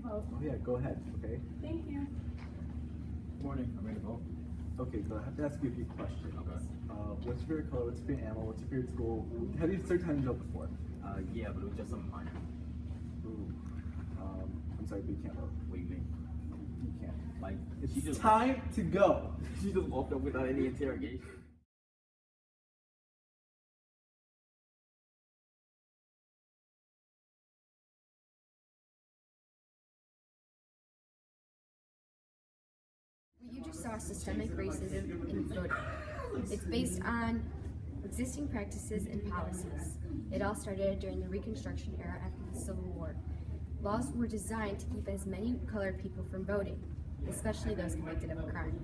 vote. Oh yeah, go ahead, okay? Thank you. Good morning, I'm ready to vote. Okay, so I have to ask you a few questions. Okay. What's your favorite color? What's your favorite animal? What's your favorite school? Have you started time job before? Yeah, but it was just something minor. Ooh. I'm sorry, but you can't vote. What do you mean? You can't. Like, It's time to go. she just walked up without any interrogation. What you just saw systemic racism in voting. It's based on existing practices and policies. It all started during the Reconstruction era after the Civil War. Laws were designed to keep as many colored people from voting, especially those convicted of a crime.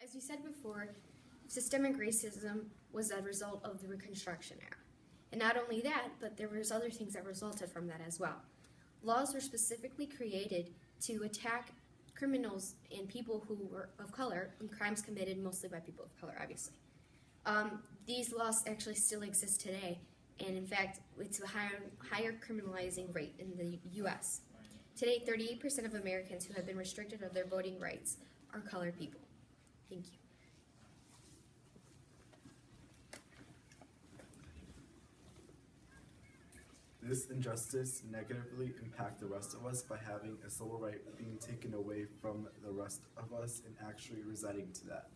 As we said before, systemic racism was a result of the Reconstruction era. And not only that, but there was other things that resulted from that as well. Laws were specifically created to attack criminals and people who were of color in crimes committed mostly by people of color, obviously. These laws actually still exist today, and in fact, it's a higher criminalizing rate in the U.S. Today, 38% of Americans who have been restricted of their voting rights are colored people. Thank you. This injustice negatively impacts the rest of us by having a civil right being taken away from the rest of us and actually residing to that.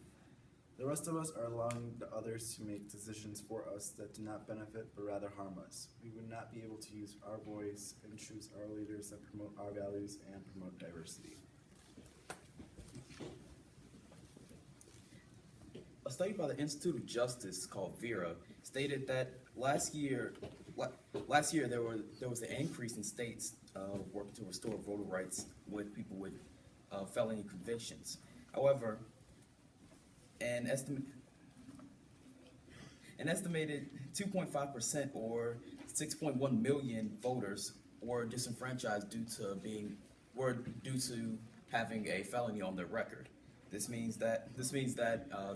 The rest of us are allowing the others to make decisions for us that do not benefit but rather harm us. We would not be able to use our voice and choose our leaders that promote our values and promote diversity. A study by the Institute of Justice called VERA stated that last year there was an increase in states working to restore voter rights with people with felony convictions. However, an estimated 2.5% or 6.1 million voters were disenfranchised due to having a felony on their record. This means that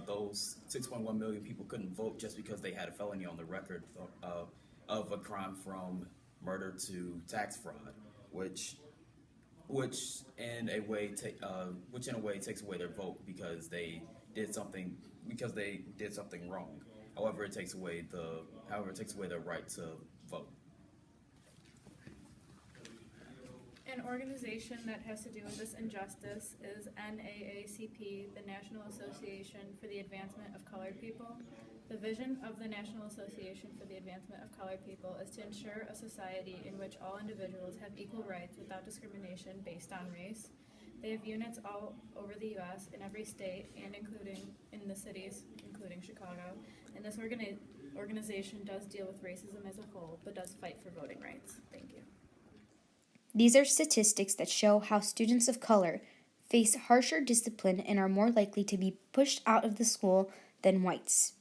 those 6.1 million people couldn't vote just because they had a felony on the record of a crime from murder to tax fraud, which in a way takes away their vote because they did something wrong. However, it takes away their right to vote. An organization that has to do with this injustice is NAACP, the National Association for the Advancement of Colored People. The vision of the National Association for the Advancement of Colored People is to ensure a society in which all individuals have equal rights without discrimination based on race. They have units all over the U.S., in every state, and including in the cities, including Chicago. And this organization does deal with racism as a whole, but does fight for voting rights. Thank you. These are statistics that show how students of color face harsher discipline and are more likely to be pushed out of the school than whites.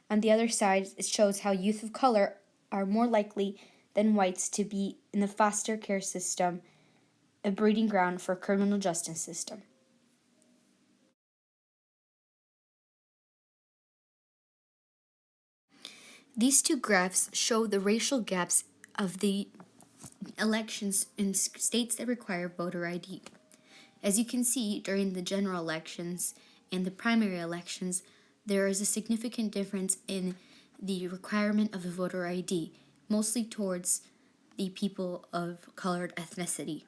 On the other side, it shows how youth of color are more likely than whites to be in the foster care system, a breeding ground for criminal justice system. These two graphs show the racial gaps of the elections in states that require voter ID. As you can see, during the general elections and the primary elections, there is a significant difference in the requirement of a voter ID, mostly towards the people of colored ethnicity.